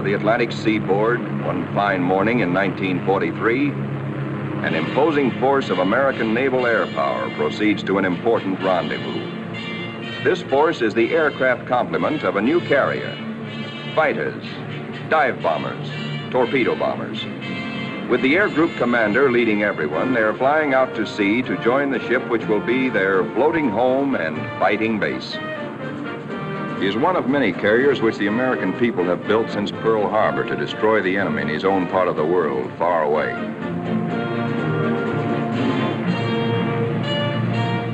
The Atlantic seaboard, one fine morning in 1943, an imposing force of American naval air power proceeds to an important rendezvous. This force is the aircraft complement of a new carrier: fighters, dive bombers, torpedo bombers. With the air group commander leading everyone, they're flying out to sea to join the ship which will be their floating home and fighting base. He is one of many carriers which the American people have built since Pearl Harbor to destroy the enemy in his own part of the world, far away.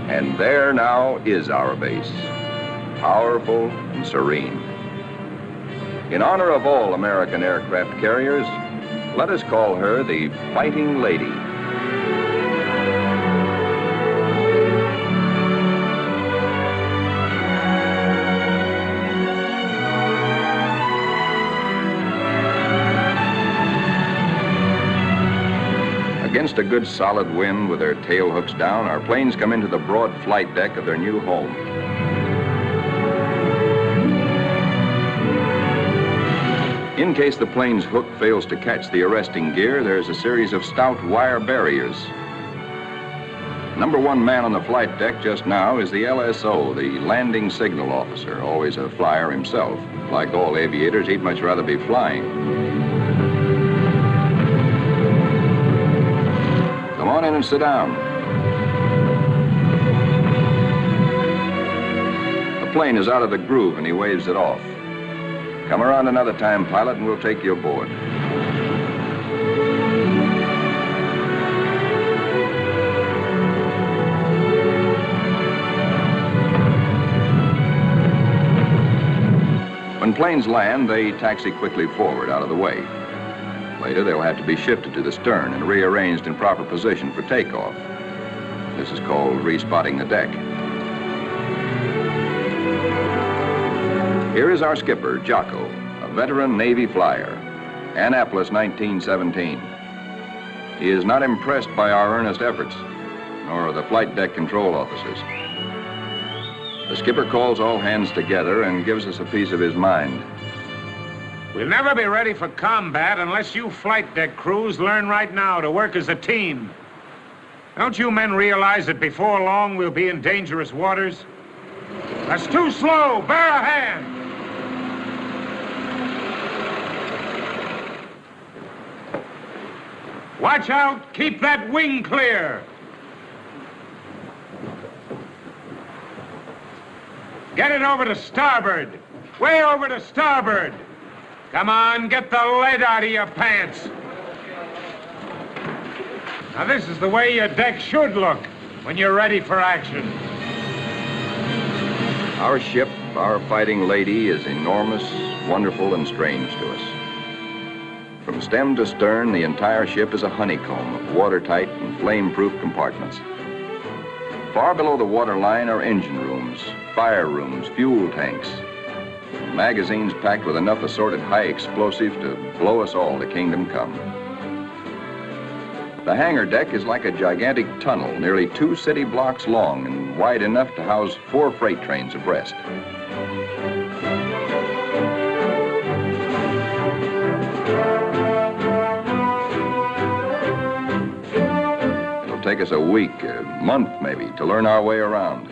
And there now is our base, powerful and serene. In honor of all American aircraft carriers, let us call her the Fighting Lady. Against a good solid wind with their tail hooks down, our planes come into the broad flight deck of their new home. In case the plane's hook fails to catch the arresting gear, there's a series of stout wire barriers. Number one man on the flight deck just now is the LSO, the landing signal officer, always a flyer himself. Like all aviators, he'd much rather be flying. Come on in and sit down. The plane is out of the groove and he waves it off. Come around another time, pilot, and we'll take you aboard. When planes land, they taxi quickly forward out of the way. Later, they'll have to be shifted to the stern and rearranged in proper position for takeoff. This is called respotting the deck. Here is our skipper, Jocko, a veteran Navy flyer, Annapolis, 1917. He is not impressed by our earnest efforts, nor the flight deck control officers. The skipper calls all hands together and gives us a piece of his mind. We'll never be ready for combat unless you flight deck crews learn right now to work as a team. Don't you men realize that before long we'll be in dangerous waters? That's too slow. Bear a hand. Watch out. Keep that wing clear. Get it over to starboard. Way over to starboard. Come on, get the lead out of your pants. Now this is the way your deck should look when you're ready for action. Our ship, our Fighting Lady, is enormous, wonderful, and strange to us. From stem to stern, the entire ship is a honeycomb of watertight and flame-proof compartments. Far below the waterline are engine rooms, fire rooms, fuel tanks. magazines packed with enough assorted high explosives to blow us all to kingdom come. The hangar deck is like a gigantic tunnel, nearly 2 city blocks long and wide enough to house 4 freight trains abreast. It'll take us a week, a month maybe, to learn our way around.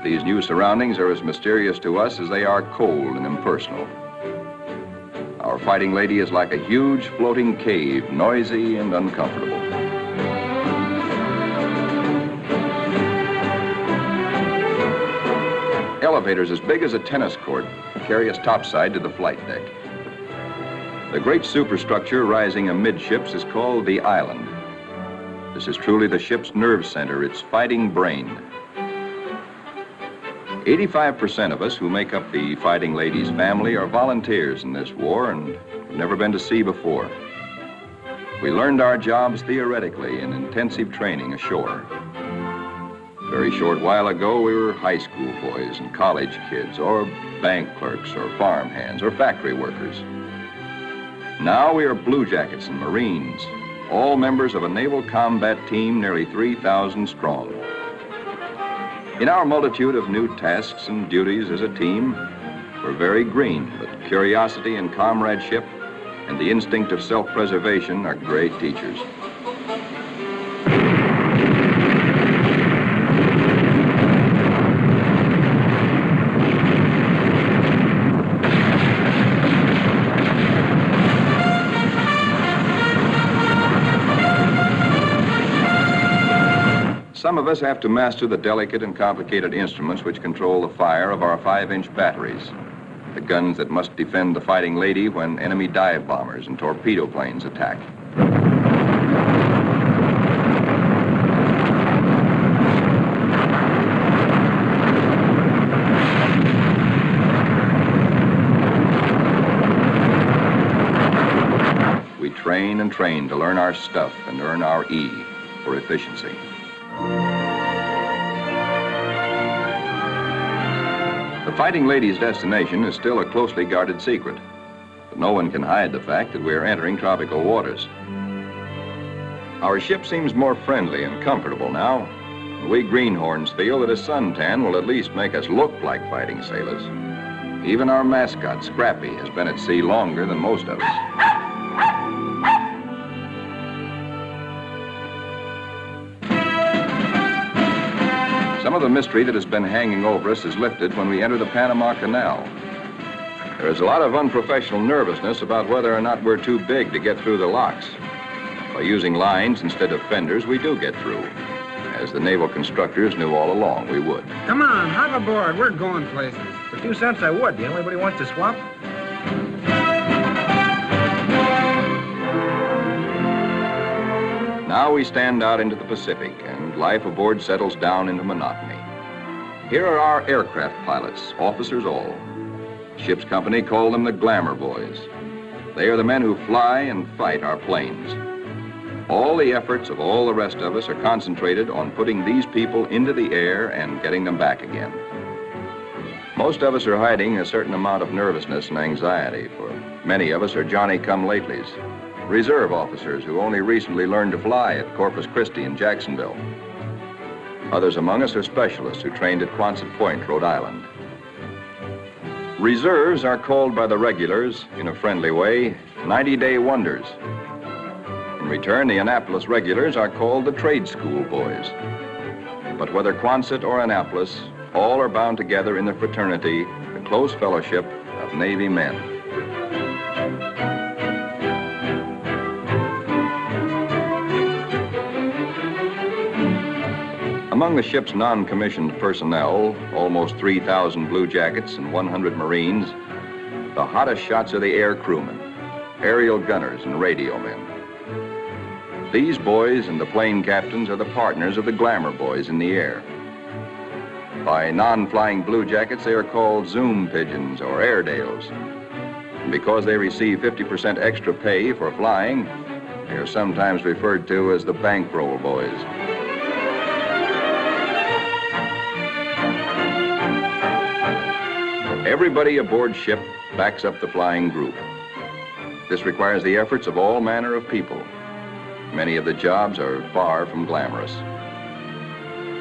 These new surroundings are as mysterious to us as they are cold and impersonal. Our fighting lady is like a huge floating cave, noisy and uncomfortable. Elevators as big as a tennis court carry us topside to the flight deck. The great superstructure rising amidships is called the island. This is truly the ship's nerve center, its fighting brain. 85% of us who make up the fighting lady's family are volunteers in this war and have never been to sea before. We learned our jobs theoretically in intensive training ashore. A very short while ago, we were high school boys and college kids, or bank clerks, or farm hands, or factory workers. Now we are blue jackets and Marines, all members of a naval combat team nearly 3,000 strong. In our multitude of new tasks and duties as a team, we're very green, but curiosity and comradeship and the instinct of self-preservation are great teachers. Some of us have to master the delicate and complicated instruments which control the fire of our 5-inch batteries, the guns that must defend the fighting lady when enemy dive bombers and torpedo planes attack. We train and train to learn our stuff and earn our E for efficiency. The fighting lady's destination is still a closely guarded secret, but no one can hide the fact that we are entering tropical waters. Our ship seems more friendly and comfortable now. We greenhorns feel that a suntan will at least make us look like fighting sailors. Even our mascot, Scrappy, has been at sea longer than most of us. Some of the mystery that has been hanging over us is lifted when we enter the Panama Canal. There is a lot of unprofessional nervousness about whether or not we're too big to get through the locks. By using lines instead of fenders, we do get through, as the naval constructors knew all along we would. Come on, hop aboard. We're going places. For 2 cents, I would. Do anybody want to swap? Now we stand out into the Pacific, and life aboard settles down into monotony. Here are our aircraft pilots, officers all. Ship's company call them the glamour boys. They are the men who fly and fight our planes. All the efforts of all the rest of us are concentrated on putting these people into the air and getting them back again. Most of us are hiding a certain amount of nervousness and anxiety, for many of us are Johnny-come-latelys, reserve officers who only recently learned to fly at Corpus Christi and Jacksonville. Others among us are specialists who trained at Quonset Point, Rhode Island. Reserves are called by the regulars, in a friendly way, 90-day wonders. In return, the Annapolis regulars are called the trade school boys. But whether Quonset or Annapolis, all are bound together in the fraternity, the close fellowship of Navy men. Among the ship's non-commissioned personnel, almost 3,000 blue jackets and 100 Marines, the hottest shots are the air crewmen, aerial gunners and radio men. These boys and the plane captains are the partners of the glamour boys in the air. By non-flying blue jackets, they are called Zoom pigeons or Airedales. And because they receive 50% extra pay for flying, they are sometimes referred to as the bankroll boys. Everybody aboard ship backs up the flying group. This requires the efforts of all manner of people. Many of the jobs are far from glamorous.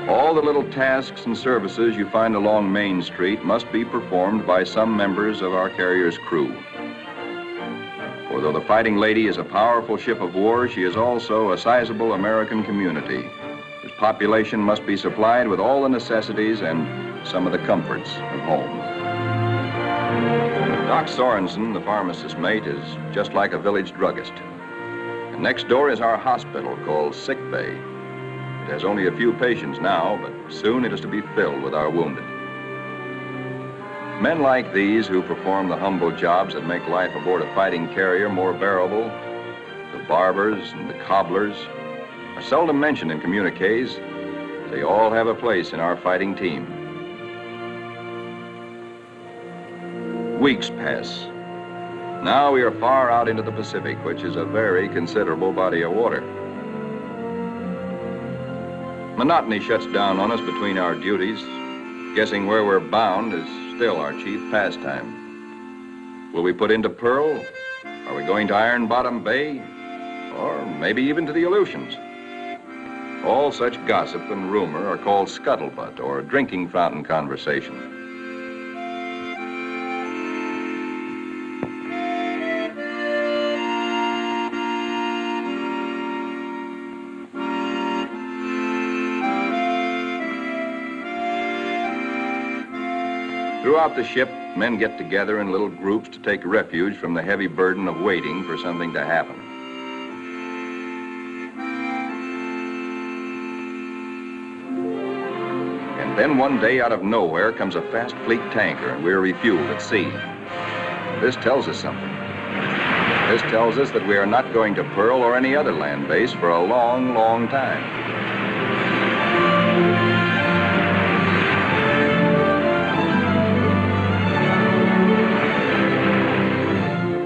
All the little tasks and services you find along Main Street must be performed by some members of our carrier's crew. For though the Fighting Lady is a powerful ship of war, she is also a sizable American community whose population must be supplied with all the necessities and some of the comforts of home. Doc Sorensen, the pharmacist mate, is just like a village druggist. And next door is our hospital called Sick Bay. It has only a few patients now, but soon it is to be filled with our wounded. Men like these who perform the humble jobs that make life aboard a fighting carrier more bearable, the barbers and the cobblers, are seldom mentioned in communiques. They all have a place in our fighting team. Weeks pass. Now we are far out into the Pacific, which is a very considerable body of water. Monotony shuts down on us between our duties. Guessing where we're bound is still our chief pastime. Will we put into Pearl? Are we going to Iron Bottom Bay? Or maybe even to the Aleutians? All such gossip and rumor are called scuttlebutt or drinking fountain conversation. Throughout the ship, men get together in little groups to take refuge from the heavy burden of waiting for something to happen. And then one day, out of nowhere, comes a fast fleet tanker, and we're refueled at sea. This tells us something. This tells us that we are not going to Pearl or any other land base for a long, long time.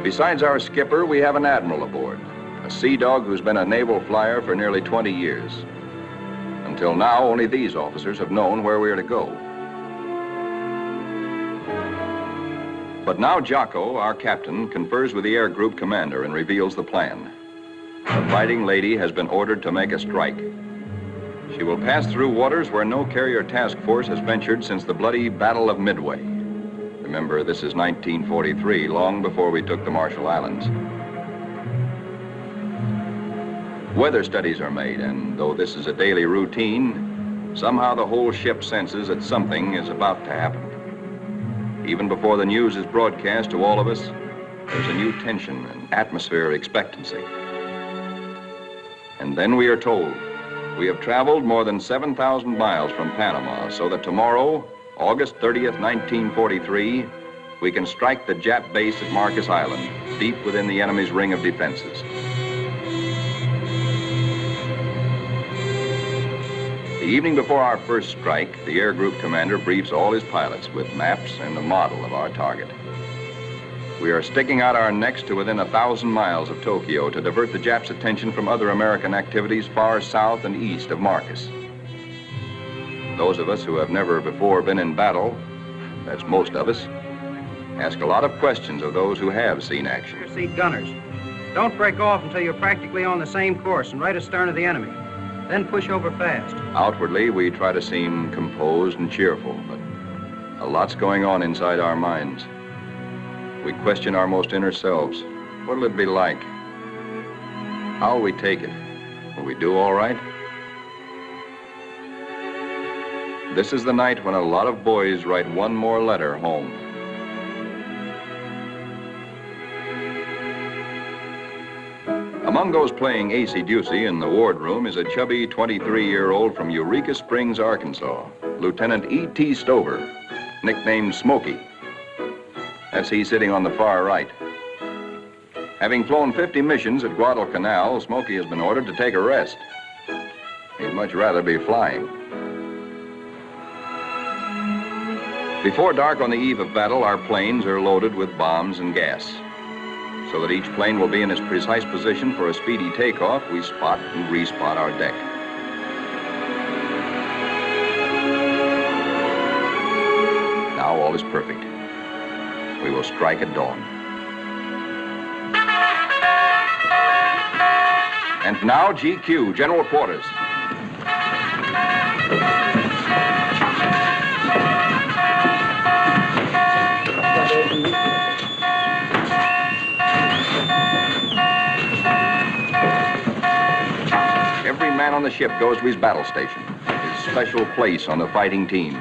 Besides our skipper, we have an admiral aboard, a sea dog who's been a naval flyer for nearly 20 years. Until now, only these officers have known where we are to go. But now Jocko, our captain, confers with the air group commander and reveals the plan. The Fighting Lady has been ordered to make a strike. She will pass through waters where no carrier task force has ventured since the bloody Battle of Midway. Remember, this is 1943, long before we took the Marshall Islands. Weather studies are made, and though this is a daily routine, somehow the whole ship senses that something is about to happen. Even before the news is broadcast to all of us, there's a new tension and atmosphere of expectancy. And then we are told we have traveled more than 7,000 miles from Panama, so that tomorrow, August 30th, 1943, we can strike the Jap base at Marcus Island, deep within the enemy's ring of defenses. The evening before our first strike, the air group commander briefs all his pilots with maps and a model of our target. We are sticking out our necks to within 1,000 miles of Tokyo to divert the Japs' attention from other American activities far south and east of Marcus. Those of us who have never before been in battle, that's most of us, ask a lot of questions of those who have seen action. Seat gunners. Don't break off until you're practically on the same course and right astern of the enemy. Then push over fast. Outwardly, we try to seem composed and cheerful, but a lot's going on inside our minds. We question our most inner selves. What'll it be like? How'll we take it? Will we do all right? This is the night when a lot of boys write one more letter home. Among those playing acey-deucey in the wardroom is a chubby 23-year-old from Eureka Springs, Arkansas, Lieutenant E.T. Stover, nicknamed Smokey. That's he sitting on the far right. Having flown 50 missions at Guadalcanal, Smokey has been ordered to take a rest. He'd much rather be flying. Before dark on the eve of battle, our planes are loaded with bombs and gas. So that each plane will be in its precise position for a speedy takeoff, we spot and respot our deck. Now all is perfect. we will strike at dawn. And now, GQ, General Quarters. Every man on the ship goes to his battle station, his special place on the fighting team.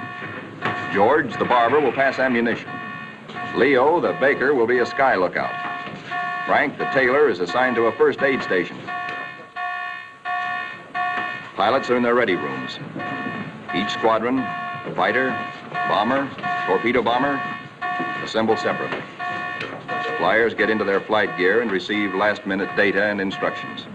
George, the barber, will pass ammunition. Leo, the baker, will be a sky lookout. Frank, the tailor, is assigned to a first aid station. Pilots are in their ready rooms. Each squadron, fighter, bomber, torpedo bomber, assemble separately. Flyers get into their flight gear and receive last-minute data and instructions.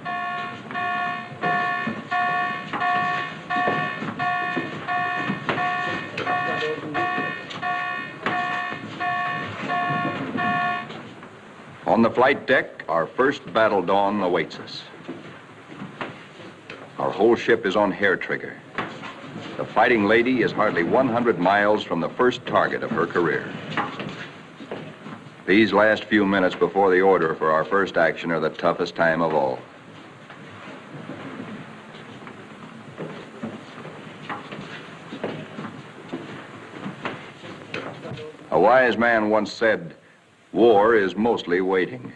On the flight deck, our first battle dawn awaits us. Our whole ship is on hair trigger. The Fighting Lady is hardly 100 miles from the first target of her career. These last few minutes before the order for our first action are the toughest time of all. A wise man once said, "War is mostly waiting."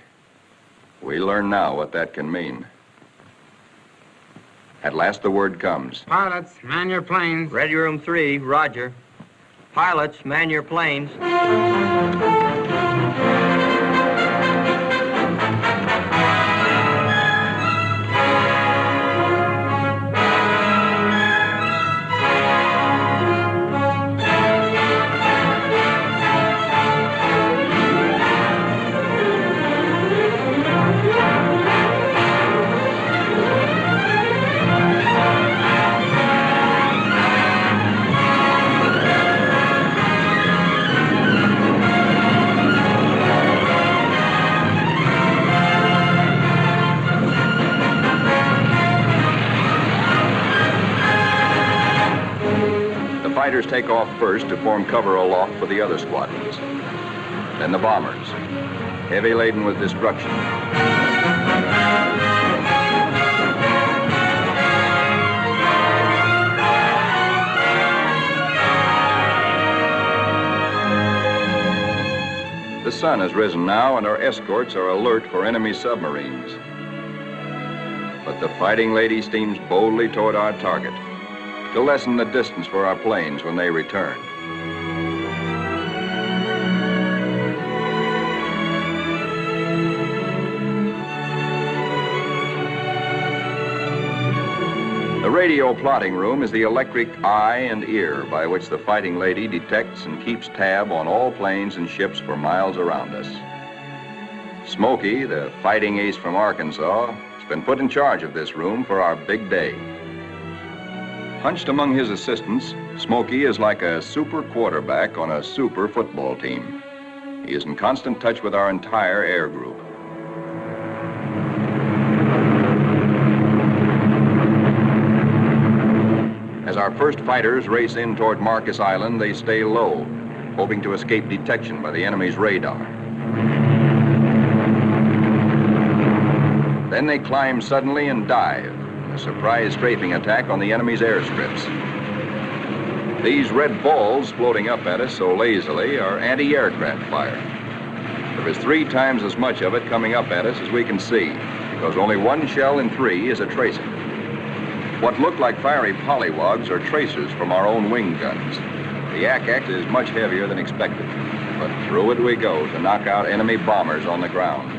We learn now what that can mean. At last the word comes. Pilots, man your planes. Ready room 3, roger. Pilots, man your planes. Fighters take off first to form cover aloft for the other squadrons. Then the bombers, heavy laden with destruction. The sun has risen now, and our escorts are alert for enemy submarines. But the Fighting Lady steams boldly toward our target to lessen the distance for our planes when they return. The radio plotting room is the electric eye and ear by which the Fighting Lady detects and keeps tab on all planes and ships for miles around us. Smokey, the fighting ace from Arkansas, has been put in charge of this room for our big day. Hunched among his assistants, Smokey is like a super quarterback on a super football team. He is in constant touch with our entire air group. As our first fighters race in toward Marcus Island, they stay low, hoping to escape detection by the enemy's radar. Then they climb suddenly and dive. A surprise strafing attack on the enemy's airstrips. These red balls floating up at us so lazily are anti-aircraft fire. There is 3 times as much of it coming up at us as we can see, because only 1 shell in 3 is a tracer. What look like fiery polywogs are tracers from our own wing guns. The Yak-X is much heavier than expected, but through it we go to knock out enemy bombers on the ground.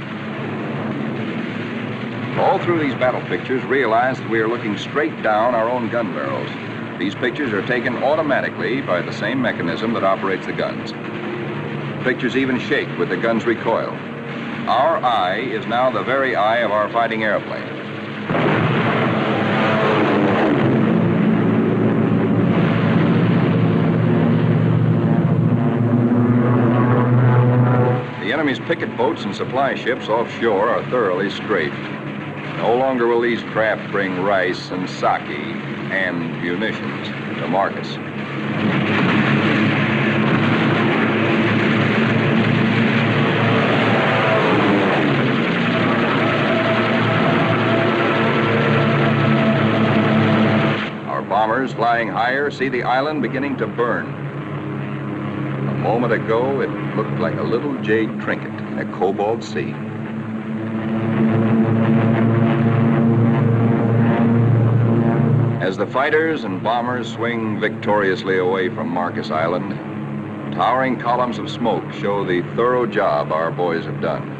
All through these battle pictures, realize that we are looking straight down our own gun barrels. These pictures are taken automatically by the same mechanism that operates the guns. Pictures even shake with the gun's recoil. Our eye is now the very eye of our fighting airplane. The enemy's picket boats and supply ships offshore are thoroughly strafed. No longer will these craft bring rice and sake and munitions to Marcus. fire, see the island beginning to burn. A moment ago, it looked like a little jade trinket in a cobalt sea. As the fighters and bombers swing victoriously away from Marcus Island, towering columns of smoke show the thorough job our boys have done.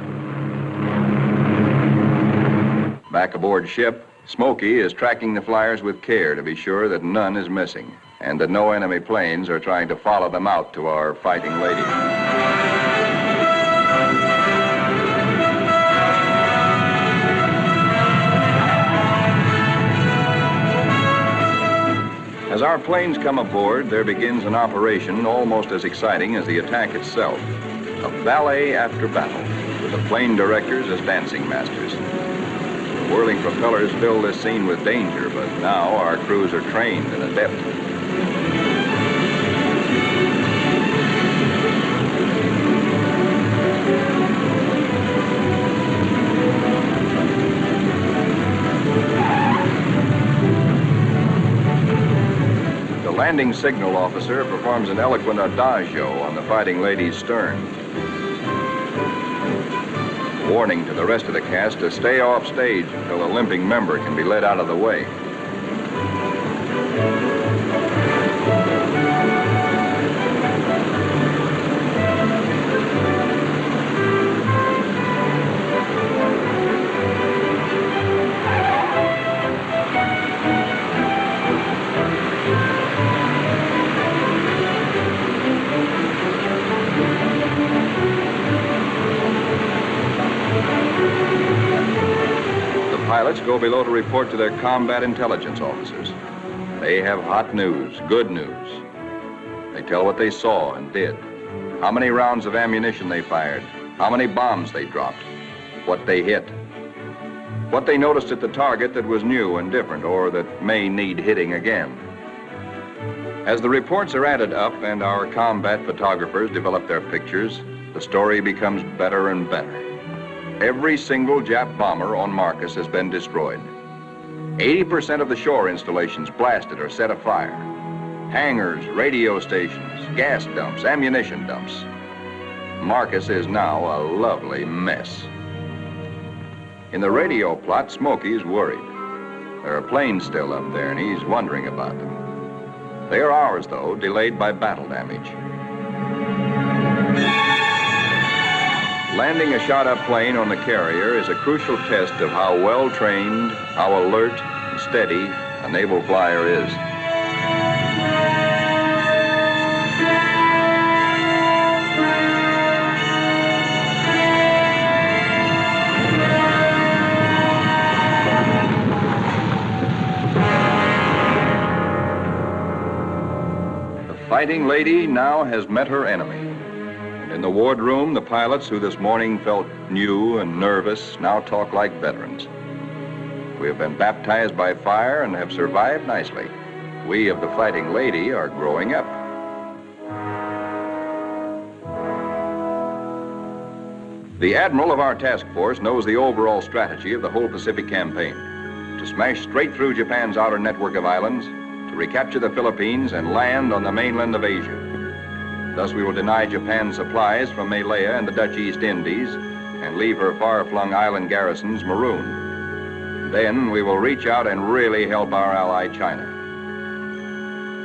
Back aboard ship, Smokey is tracking the flyers with care to be sure that none is missing and that no enemy planes are trying to follow them out to our fighting lady. As our planes come aboard, there begins an operation almost as exciting as the attack itself. A ballet after battle, with the plane directors as dancing masters. The whirling propellers fill this scene with danger, but now our crews are trained and adept. The landing signal officer performs an eloquent adagio on the fighting lady's stern, warning to the rest of the cast to stay off stage until a limping member can be led out of the way. Pilots go below to report to their combat intelligence officers. They have hot news, good news. They tell what they saw and did, how many rounds of ammunition they fired, how many bombs they dropped, what they hit, what they noticed at the target that was new and different or that may need hitting again. As the reports are added up and our combat photographers develop their pictures, the story becomes better and better. Every single Jap bomber on Marcus has been destroyed. 80% of the shore installations blasted or set afire. Hangars, radio stations, gas dumps, ammunition dumps. Marcus is now a lovely mess. In the radio plot, Smokey's worried. There are planes still up there, and he's wondering about them. They are ours, though, delayed by battle damage. Landing a shot-up plane on the carrier is a crucial test of how well-trained, how alert and steady a naval flyer is. The fighting lady now has met her enemy. In the wardroom, the pilots who this morning felt new and nervous now talk like veterans. We have been baptized by fire and have survived nicely. We of the fighting lady are growing up. The admiral of our task force knows the overall strategy of the whole Pacific campaign. To smash straight through Japan's outer network of islands, to recapture the Philippines and land on the mainland of Asia. Thus, we will deny Japan supplies from Malaya and the Dutch East Indies and leave her far-flung island garrisons marooned. Then we will reach out and really help our ally China.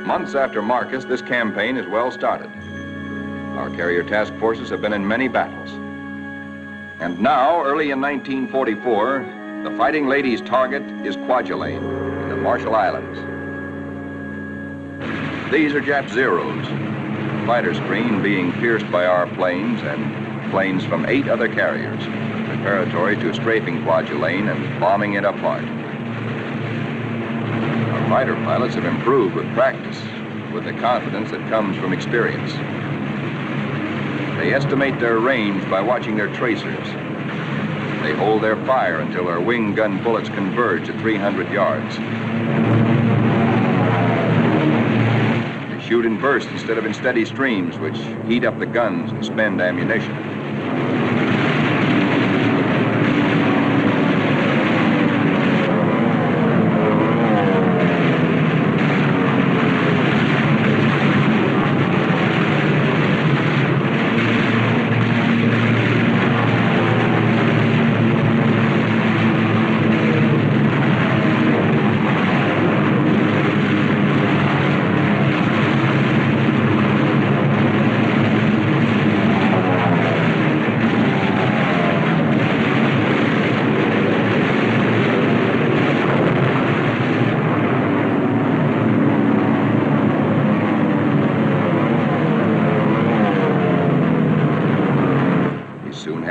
Months after Marcus, this campaign is well started. Our carrier task forces have been in many battles. And now, early in 1944, the fighting lady's target is Kwajalein in the Marshall Islands. These are Jap Zeros. Fighter screen being pierced by our planes and planes from 8 other carriers, preparatory to strafing Kwajalein and bombing it apart. Our fighter pilots have improved with practice, with the confidence that comes from experience. They estimate their range by watching their tracers. They hold their fire until their wing gun bullets converge at 300 yards. Shoot in bursts instead of in steady streams, which heat up the guns and spend ammunition.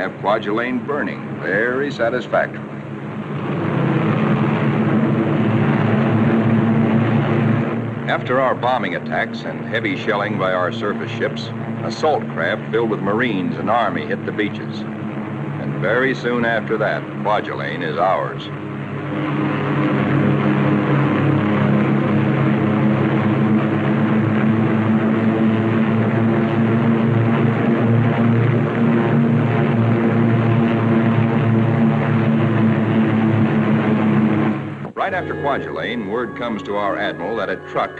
have Kwajalein burning very satisfactorily. After our bombing attacks and heavy shelling by our surface ships, assault craft filled with Marines and Army hit the beaches. And very soon after that, Kwajalein is ours. Right after Kwajalein, word comes to our admiral that at Truk,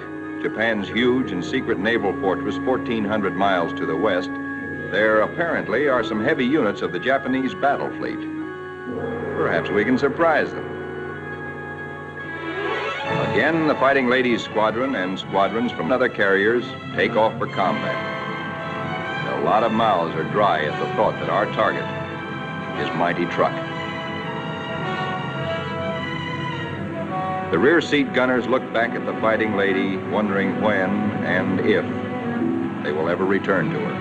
Japan's huge and secret naval fortress 1,400 miles to the west, there apparently are some heavy units of the Japanese battle fleet. Perhaps we can surprise them. Again, the Fighting Ladies Squadron and squadrons from other carriers take off for combat. A lot of mouths are dry at the thought that our target is mighty Truk. The rear seat gunners look back at the Fighting Lady, wondering when and if they will ever return to her.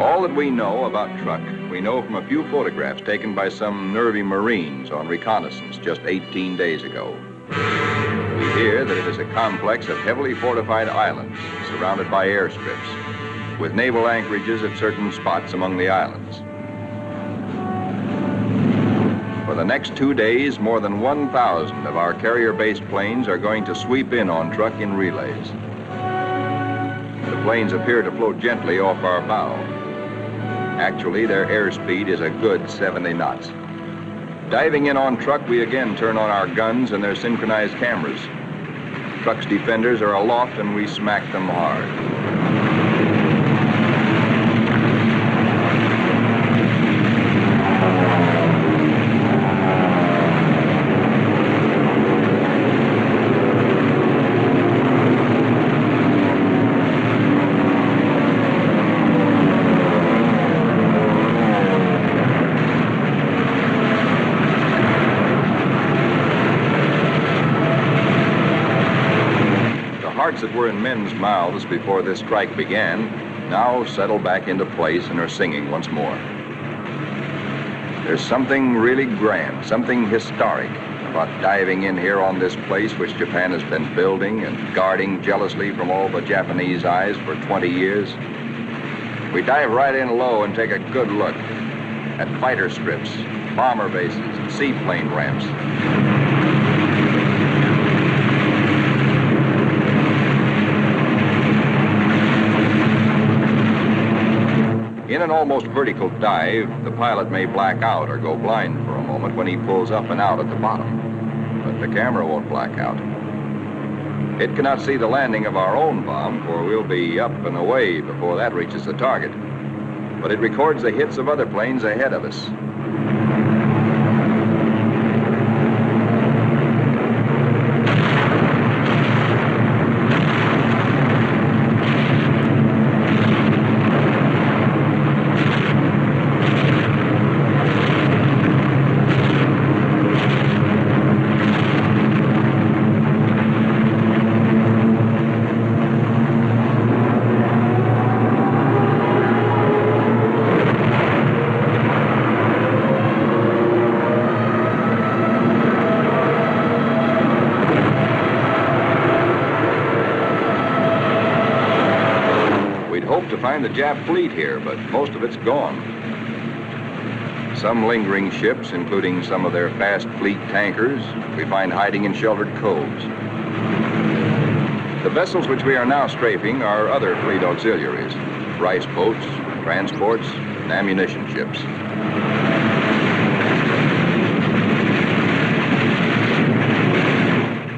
All that we know about Truk, we know from a few photographs taken by some nervy Marines on reconnaissance just 18 days ago. We hear that it is a complex of heavily fortified islands surrounded by airstrips, with naval anchorages at certain spots among the islands. For the next 2 days, more than 1,000 of our carrier-based planes are going to sweep in on Truk in relays. The planes appear to float gently off our bow. Actually, their airspeed is a good 70 knots. Diving in on Truk, we again turn on our guns and their synchronized cameras. Truk's defenders are aloft and we smack them hard. Hearts that were in men's mouths before this strike began now settle back into place and are singing once more. There's something really grand, something historic about diving in here on this place which Japan has been building and guarding jealously from all the Japanese eyes for 20 years. We dive right in low and take a good look at fighter strips, bomber bases, and seaplane ramps. In an almost vertical dive, the pilot may black out or go blind for a moment when he pulls up and out at the bottom, but the camera won't black out. It cannot see the landing of our own bomb, for we'll be up and away before that reaches the target, but it records the hits of other planes ahead of us. To find the Jap fleet here, but most of it's gone. Some lingering ships, including some of their fast fleet tankers, we find hiding in sheltered coves. The vessels which we are now strafing are other fleet auxiliaries, rice boats, transports, and ammunition ships.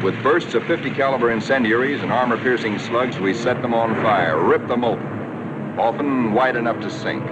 With bursts of 50 caliber incendiaries and armor-piercing slugs, we set them on fire, rip them open, often wide enough to sink.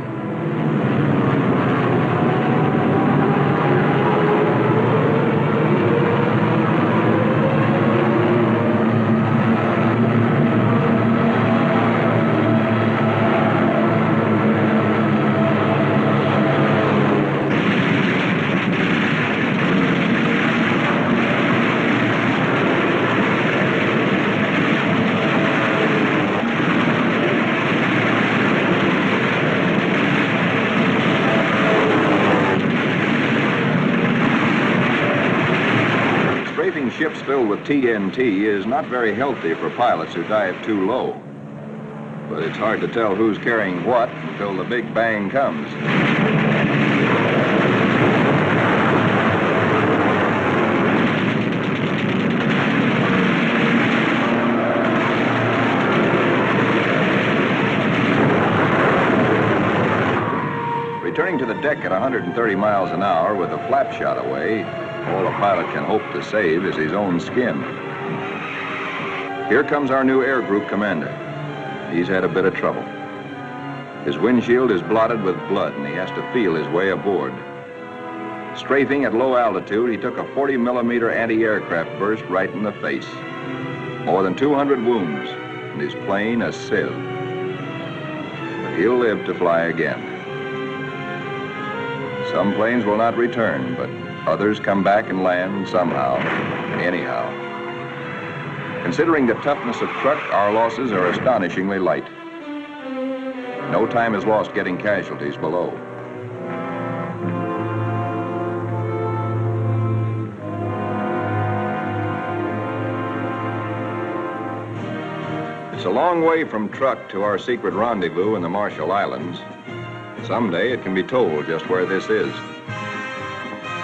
TNT is not very healthy for pilots who dive too low. But it's hard to tell who's carrying what until the big bang comes. Returning to the deck at 130 miles an hour with a flap shot away, all a pilot can hope to save is his own skin. Here comes our new air group commander. He's had a bit of trouble. His windshield is blotted with blood, and he has to feel his way aboard. Strafing at low altitude, he took a 40-millimeter anti-aircraft burst right in the face. More than 200 wounds, and his plane a sieve. But he'll live to fly again. Some planes will not return, but others come back and land somehow, anyhow. Considering the toughness of truck, our losses are astonishingly light. No time is lost getting casualties below. It's a long way from truck to our secret rendezvous in the Marshall Islands. Someday it can be told just where this is.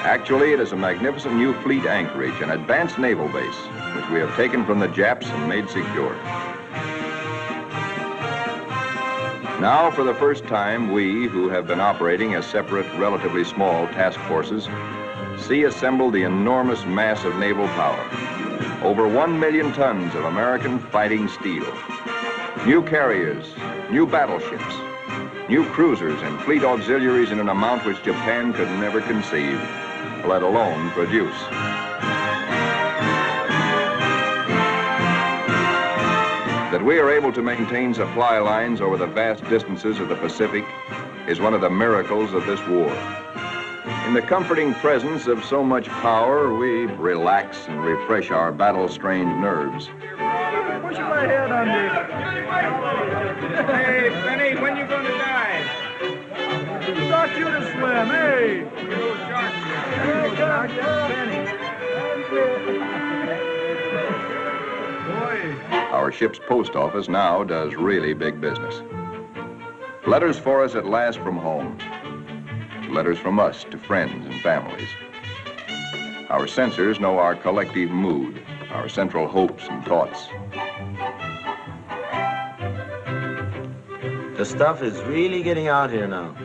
Actually, it is a magnificent new fleet anchorage, an advanced naval base, which we have taken from the Japs and made secure. Now, for the first time, we, who have been operating as separate, relatively small task forces, see assembled the enormous mass of naval power. Over 1 million tons of American fighting steel. New carriers, new battleships, new cruisers and fleet auxiliaries in an amount which Japan could never conceive, let alone produce. That we are able to maintain supply lines over the vast distances of the Pacific is one of the miracles of this war. In the comforting presence of so much power, we relax and refresh our battle-strained nerves. Push my head under. Hey, Benny, when you gonna die? Got you to swim, hey! Here comes Benny. Our ship's post office now does really big business. Letters for us at last from home. Letters from us to friends and families. Our censors know our collective mood, our central hopes and thoughts. The stuff is really getting out here now.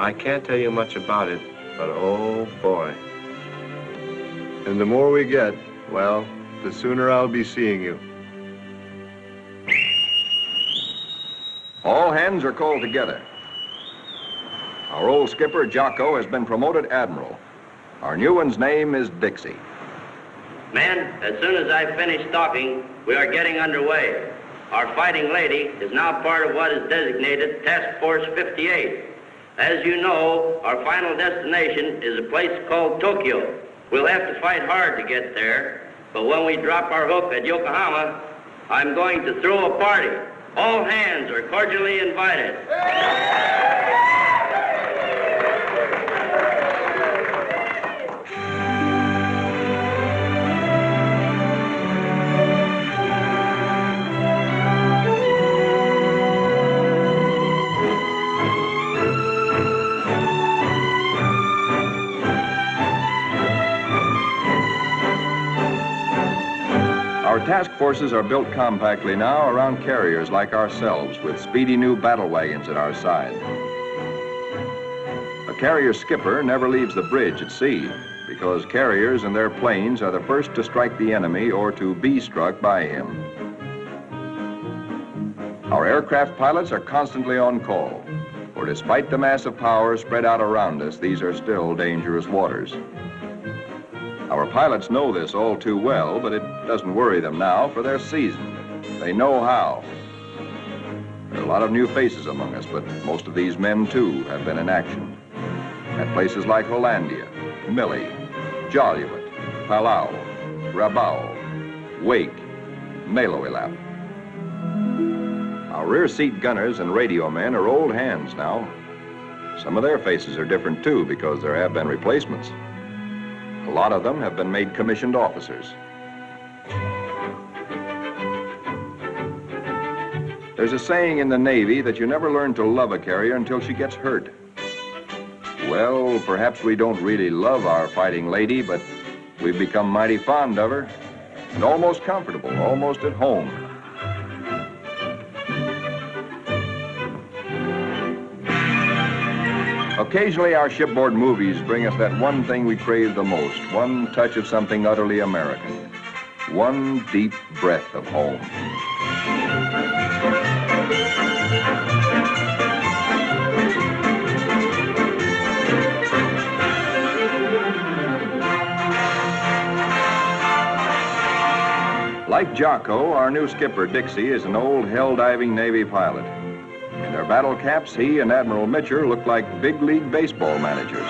I can't tell you much about it, but oh boy. And the more we get, well, the sooner I'll be seeing you. All hands are called together. Our old skipper, Jocko, has been promoted admiral. Our new one's name is Dixie. Men, as soon as I finish talking, we are getting underway. Our fighting lady is now part of what is designated Task Force 58. As you know, our final destination is a place called Tokyo. We'll have to fight hard to get there, but when we drop our hook at Yokohama, I'm going to throw a party. All hands are cordially invited. Our task forces are built compactly now around carriers like ourselves with speedy new battle wagons at our side. A carrier skipper never leaves the bridge at sea because carriers and their planes are the first to strike the enemy or to be struck by him. Our aircraft pilots are constantly on call, for despite the massive power spread out around us, these are still dangerous waters. Our pilots know this all too well, but it doesn't worry them now, for they're seasoned. They know how. There are a lot of new faces among us, but most of these men, too, have been in action. At places like Hollandia, Millie, Joliet, Palau, Rabaul, Wake, Maloelap. Our rear seat gunners and radio men are old hands now. Some of their faces are different, too, because there have been replacements. A lot of them have been made commissioned officers. There's a saying in the Navy that you never learn to love a carrier until she gets hurt. Well, perhaps we don't really love our fighting lady, but we've become mighty fond of her and almost comfortable, almost at home. Occasionally, our shipboard movies bring us that one thing we crave the most, one touch of something utterly American, one deep breath of home. Like Jocko, our new skipper, Dixie, is an old hell-diving Navy pilot. In their battle caps, he and Admiral Mitcher look like big league baseball managers.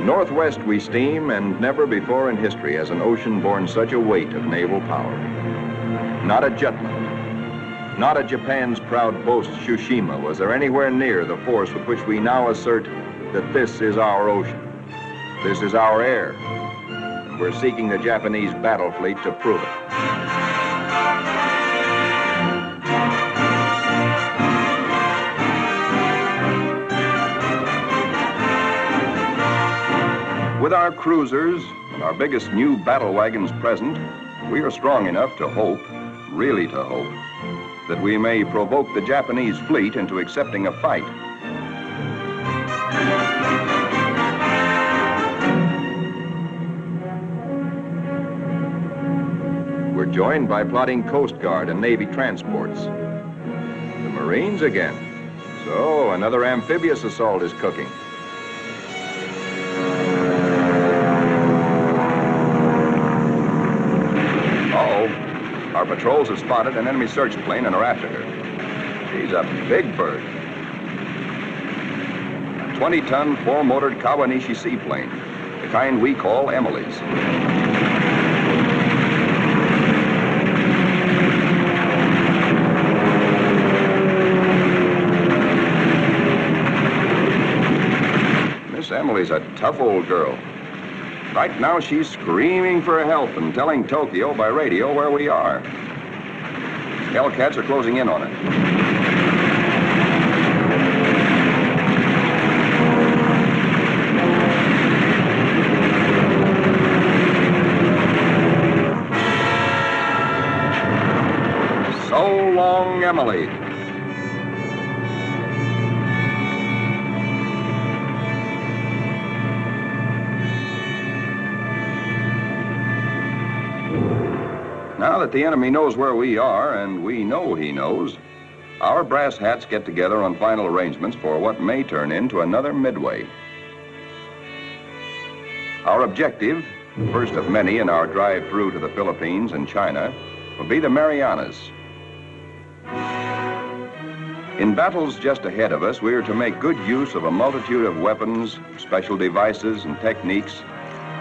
Northwest we steam, and never before in history has an ocean borne such a weight of naval power. Not a Jutland, not a Japan's proud boast, Tsushima, was there anywhere near the force with which we now assert that this is our ocean. This is our air. And we're seeking the Japanese battle fleet to prove it. With our cruisers and our biggest new battle wagons present, we are strong enough to hope, really to hope, that we may provoke the Japanese fleet into accepting a fight. We're joined by plotting Coast Guard and Navy transports. The Marines again. So another amphibious assault is cooking. Our patrols have spotted an enemy search plane and are after her. She's a big bird. A 20-ton, four-motored Kawanishi seaplane, the kind we call Emily's. Miss Emily's a tough old girl. Right now, she's screaming for help and telling Tokyo by radio where we are. Hellcats are closing in on it. So long, Emily. Now that the enemy knows where we are, and we know he knows, our brass hats get together on final arrangements for what may turn into another Midway. Our objective, first of many in our drive through to the Philippines and China, will be the Marianas. In battles just ahead of us, we are to make good use of a multitude of weapons, special devices, and techniques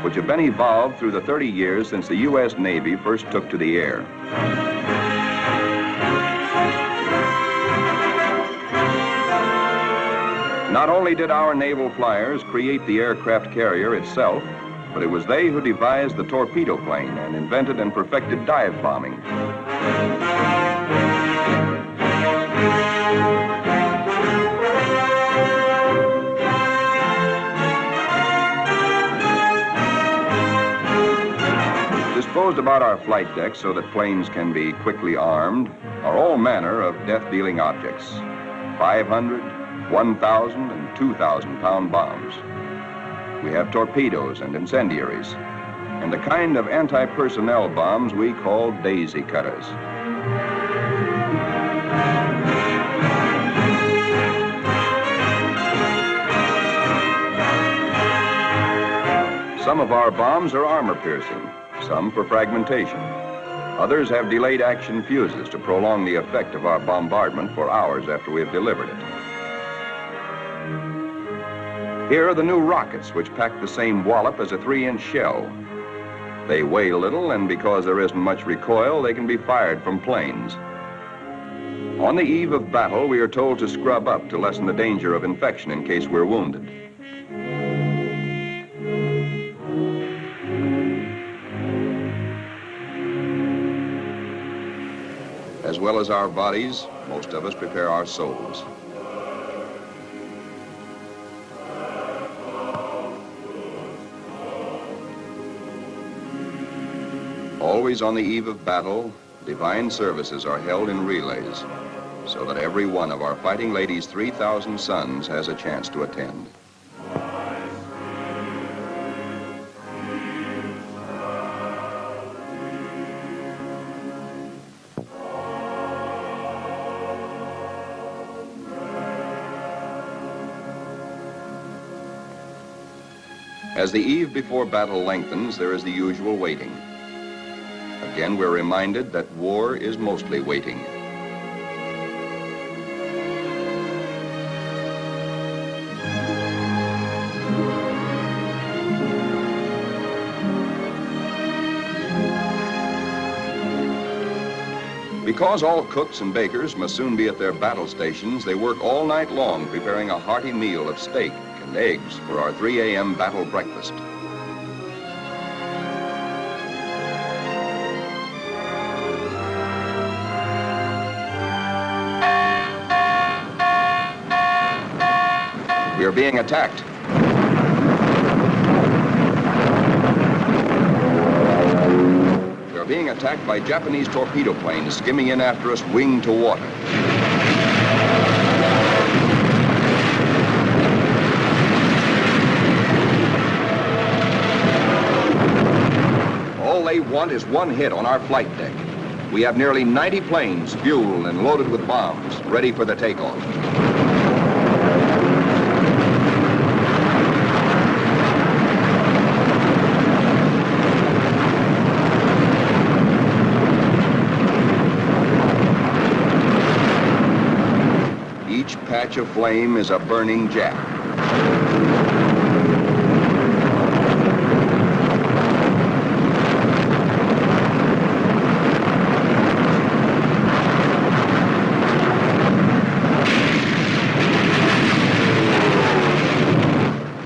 which have been evolved through the 30 years since the U.S. Navy first took to the air. Not only did our naval flyers create the aircraft carrier itself, but it was they who devised the torpedo plane and invented and perfected dive bombing. Disposed about our flight decks so that planes can be quickly armed are all manner of death-dealing objects. 500, 1,000, and 2,000-pound bombs. We have torpedoes and incendiaries, and the kind of anti-personnel bombs we call daisy cutters. Some of our bombs are armor-piercing, some for fragmentation. Others have delayed action fuses to prolong the effect of our bombardment for hours after we have delivered it. Here are the new rockets, which pack the same wallop as a 3-inch shell. They weigh little, and because there isn't much recoil, they can be fired from planes. On the eve of battle, we are told to scrub up to lessen the danger of infection in case we're wounded. As well as our bodies, most of us prepare our souls. Always on the eve of battle, divine services are held in relays, so that every one of our fighting ladies' 3,000 sons has a chance to attend. As the eve before battle lengthens, there is the usual waiting. Again, we're reminded that war is mostly waiting. Because all cooks and bakers must soon be at their battle stations, they work all night long preparing a hearty meal of steak and eggs for our 3 a.m. battle breakfast. We are being attacked. We are being attacked by Japanese torpedo planes skimming in after us, wing to water. All they want is one hit on our flight deck. We have nearly 90 planes fueled and loaded with bombs, ready for the takeoff. Each patch of flame is a burning Jap.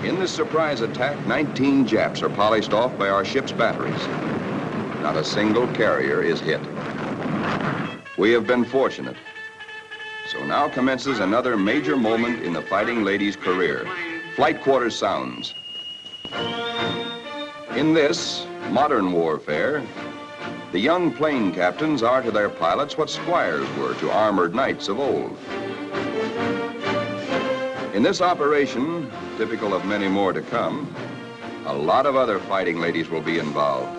In this surprise attack, 19 Japs are polished off by our ship's batteries. Not a single carrier is hit. We have been fortunate. So now commences another major moment in the fighting lady's career. Flight quarters sounds. In this modern warfare, the young plane captains are to their pilots what squires were to armored knights of old. In this operation, typical of many more to come, a lot of other fighting ladies will be involved.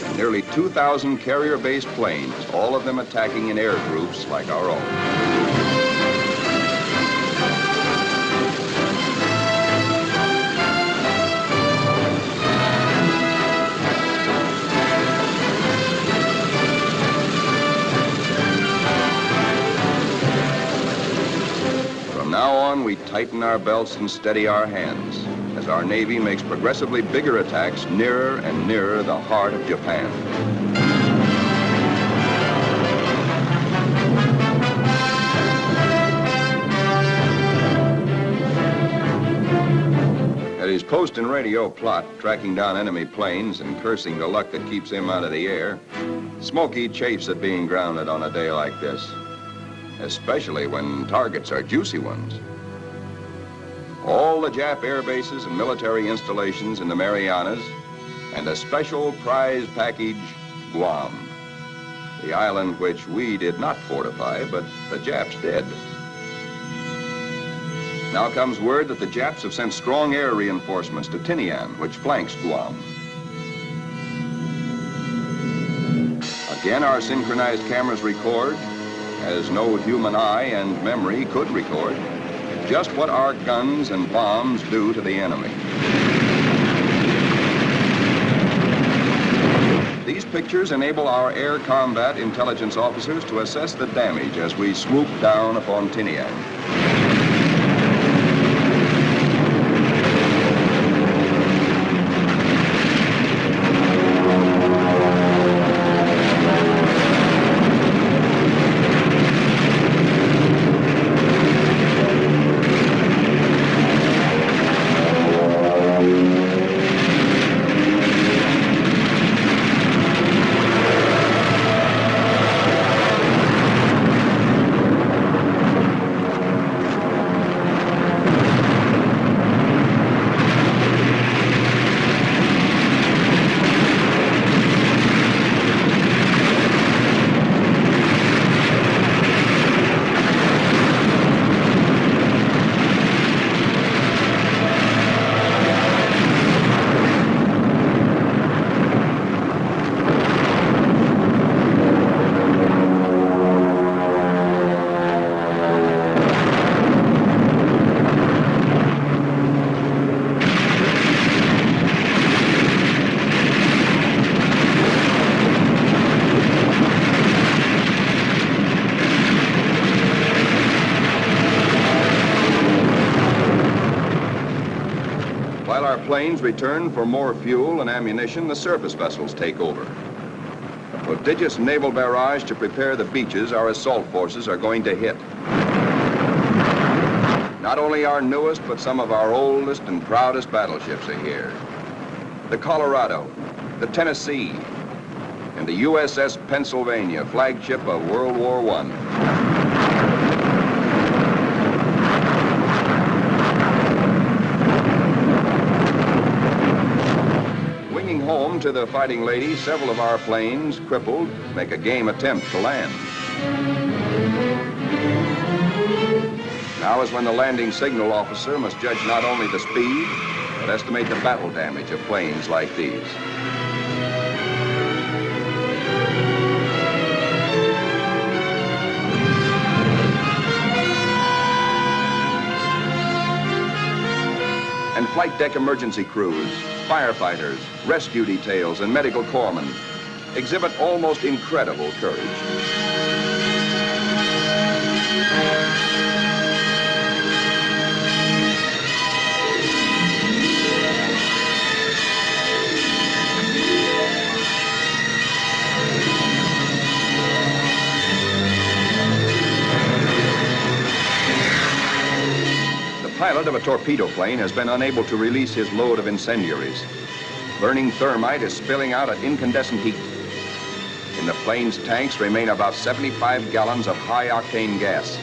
And nearly 2,000 carrier-based planes, all of them attacking in air groups like our own. From now on, we tighten our belts and steady our hands as our Navy makes progressively bigger attacks nearer and nearer the heart of Japan. At his post and radio plot, tracking down enemy planes and cursing the luck that keeps him out of the air, Smokey chafes at being grounded on a day like this, especially when targets are juicy ones. All the Jap air bases and military installations in the Marianas, and a special prize package, Guam, the island which we did not fortify, but the Japs did. Now comes word that the Japs have sent strong air reinforcements to Tinian, which flanks Guam. Again, our synchronized cameras record, as no human eye and memory could record, just what our guns and bombs do to the enemy. These pictures enable our air combat intelligence officers to assess the damage as we swoop down upon Tinian. planes return for more fuel and ammunition, the surface vessels take over. A prodigious naval barrage to prepare the beaches our assault forces are going to hit. Not only our newest, but some of our oldest and proudest battleships are here. The Colorado, the Tennessee, and the USS Pennsylvania, flagship of World War I. Winging home to the Fighting Lady, several of our planes, crippled, make a game attempt to land. Now is when the landing signal officer must judge not only the speed, but estimate the battle damage of planes like these. And flight deck emergency crews, firefighters, rescue details, and medical corpsmen exhibit almost incredible courage. The pilot of a torpedo plane has been unable to release his load of incendiaries. Burning thermite is spilling out at incandescent heat. In the plane's tanks remain about 75 gallons of high-octane gas.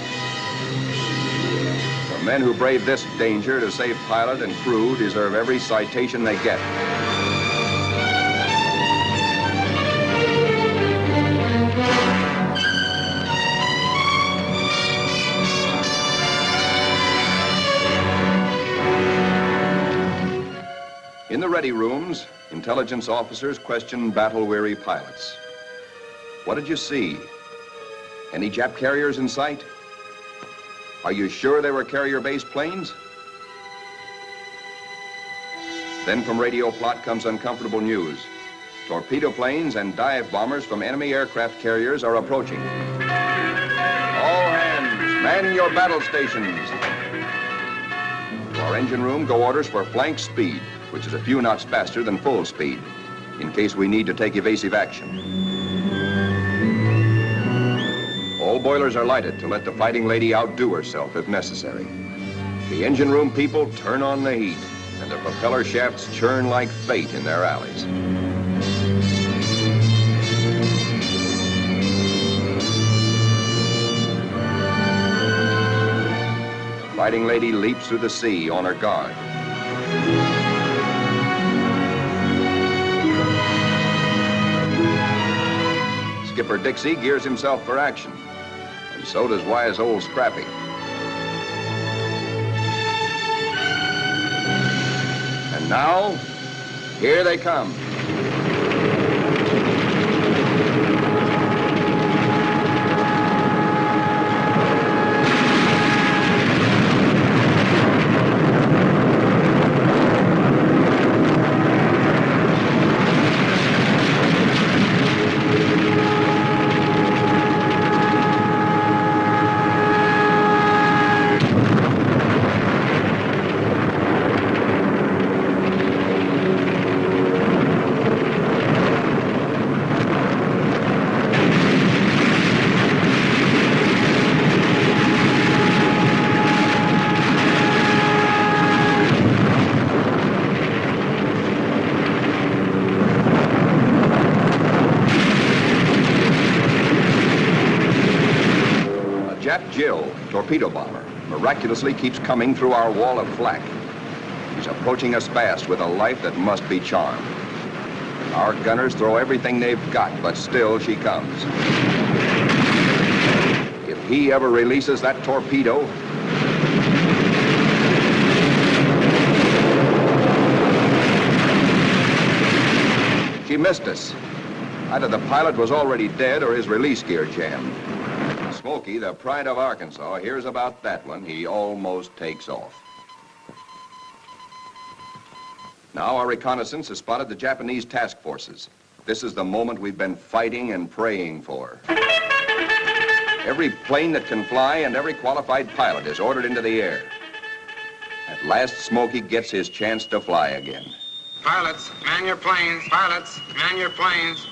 The men who brave this danger to save pilot and crew deserve every citation they get. In the ready rooms, intelligence officers question battle-weary pilots. What did you see? Any Jap carriers in sight? Are you sure they were carrier-based planes? Then from radio plot comes uncomfortable news. Torpedo planes and dive bombers from enemy aircraft carriers are approaching. All hands, man your battle stations. To our engine room go orders for flank speed, which is a few knots faster than full speed, in case we need to take evasive action. All boilers are lighted to let the Fighting Lady outdo herself if necessary. The engine room people turn on the heat, and the propeller shafts churn like fate in their alleys. The Fighting Lady leaps through the sea on her guard. Skipper Dixie gears himself for action, and so does wise old Scrappy. And now, here they come. Jill, torpedo bomber, miraculously keeps coming through our wall of flak. She's approaching us fast with a life that must be charmed. Our gunners throw everything they've got, but still she comes. If he ever releases that torpedo, she missed us. Either the pilot was already dead or his release gear jammed. Smokey, the pride of Arkansas, hears about that one. He almost takes off. Now our reconnaissance has spotted the Japanese task forces. This is the moment we've been fighting and praying for. Every plane that can fly and every qualified pilot is ordered into the air. At last, Smokey gets his chance to fly again. Pilots, man your planes. Pilots, man your planes.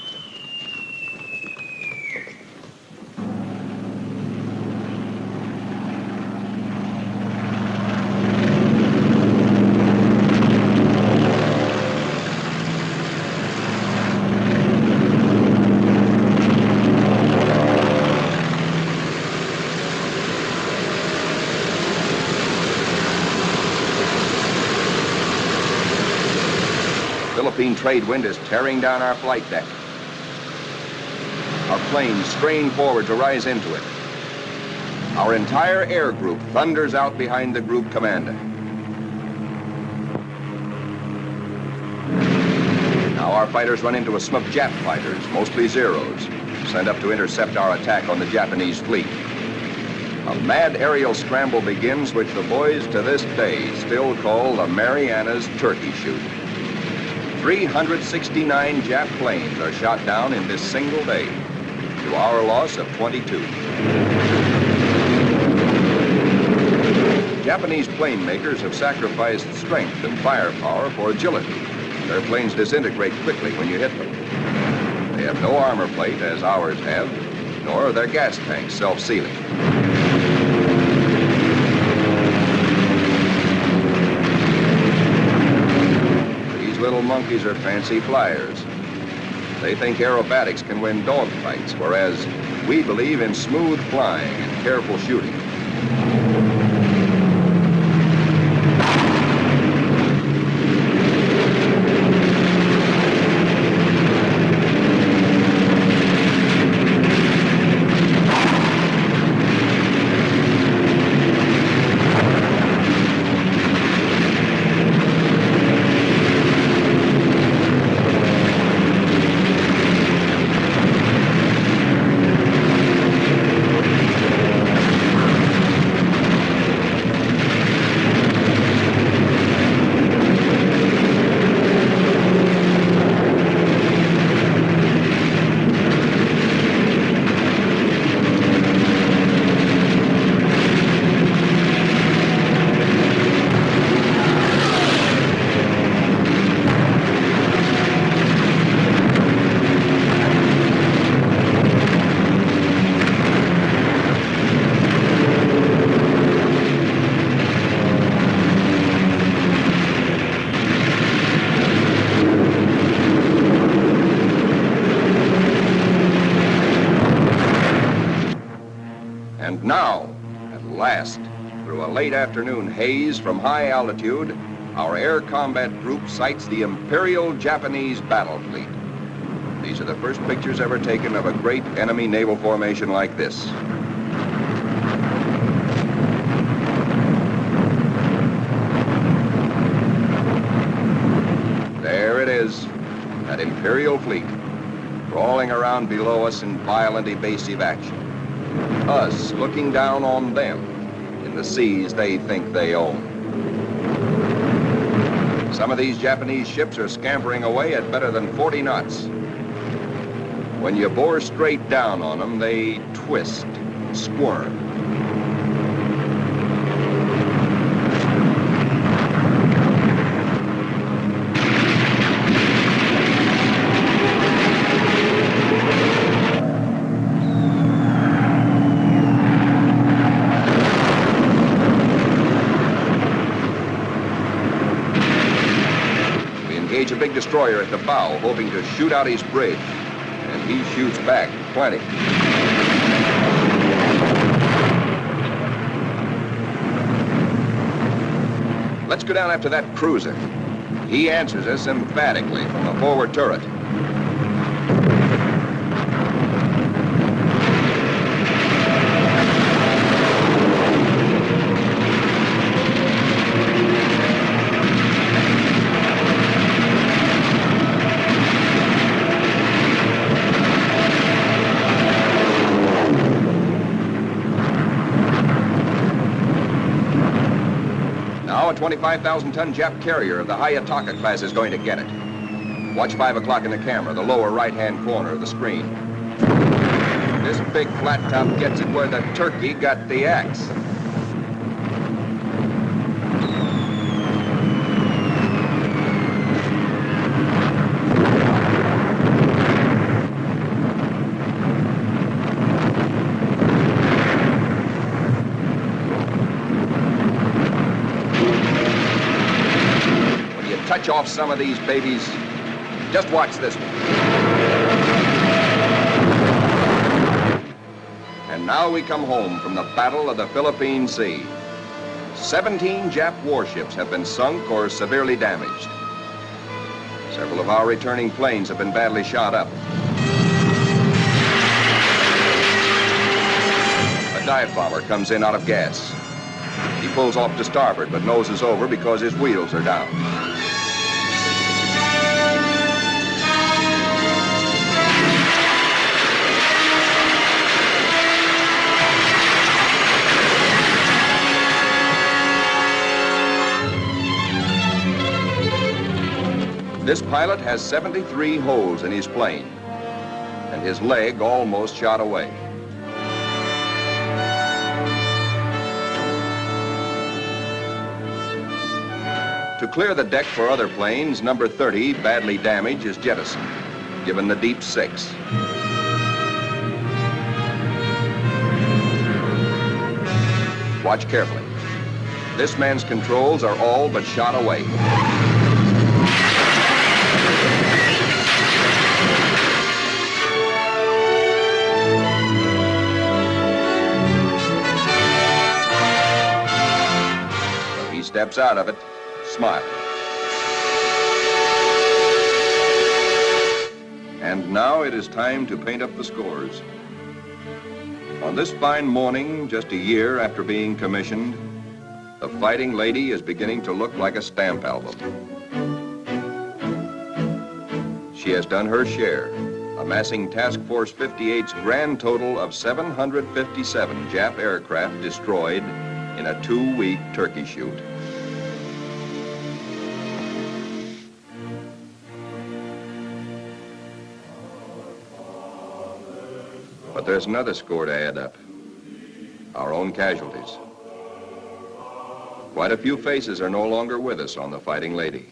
Philippine trade wind is tearing down our flight deck. Our planes strain forward to rise into it. Our entire air group thunders out behind the group commander. Now our fighters run into a smoke of Jap fighters, mostly Zeros, sent up to intercept our attack on the Japanese fleet. A mad aerial scramble begins, which the boys to this day still call the Marianas Turkey Shoot. 369 Jap planes are shot down in this single day, to our loss of 22. Japanese plane makers have sacrificed strength and firepower for agility. Their planes disintegrate quickly when you hit them. They have no armor plate, as ours have, nor are their gas tanks self-sealing. Little monkeys are fancy flyers. They think aerobatics can win dogfights, whereas we believe in smooth flying and careful shooting. And now, at last, through a late afternoon haze from high altitude, our air combat group sights the Imperial Japanese battle fleet. These are the first pictures ever taken of a great enemy naval formation like this. There it is, that Imperial fleet, crawling around below us in violent evasive action. Us looking down on them in the seas they think they own. Some of these Japanese ships are scampering away at better than 40 knots. When you bore straight down on them, they twist, squirm. A big destroyer at the bow, hoping to shoot out his bridge. And he shoots back plenty. Let's go down after that cruiser. He answers us emphatically from the forward turret. A 25,000-ton Jap carrier of the Hayataka class is going to get it. Watch 5 o'clock in the camera, the lower right-hand corner of the screen. This big flat top gets it where the turkey got the axe. off some of these babies. Just watch this one. And now we come home from the Battle of the Philippine Sea. 17 Jap warships have been sunk or severely damaged. Several of our returning planes have been badly shot up. A dive bomber comes in out of gas. He pulls off to starboard, but noses over because his wheels are down. This pilot has 73 holes in his plane, and his leg almost shot away. To clear the deck for other planes, number 30, badly damaged, is jettisoned, given the deep 6. Watch carefully. This man's controls are all but shot away. He steps out of it, smiling. And now it is time to paint up the scores. On this fine morning, just a year after being commissioned, the Fighting Lady is beginning to look like a stamp album. She has done her share, amassing Task Force 58's grand total of 757 Jap aircraft destroyed in a 2-week turkey shoot. But there's another score to add up. Our own casualties. Quite a few faces are no longer with us on the Fighting Lady.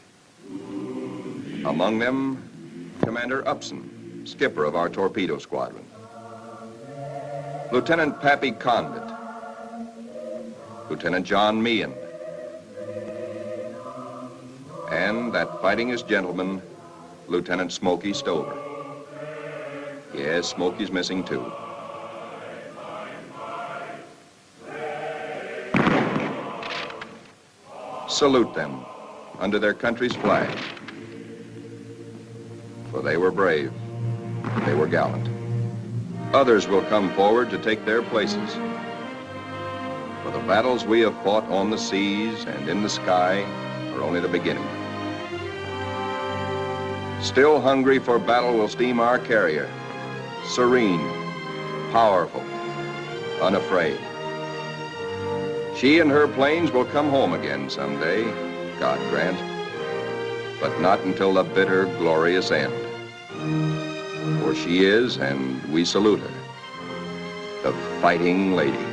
Among them, Commander Upson, skipper of our torpedo squadron. Lieutenant Pappy Condit. Lieutenant John Meehan. And that fightingest gentleman, Lieutenant Smokey Stover. Yes, Smokey's missing too. Salute them under their country's flag. For they were brave, they were gallant. Others will come forward to take their places. For the battles we have fought on the seas and in the sky are only the beginning. Still hungry for battle will steam our carrier, serene, powerful, unafraid. She and her planes will come home again someday, God grant, but not until the bitter, glorious end. For she is, and we salute her, the Fighting Lady.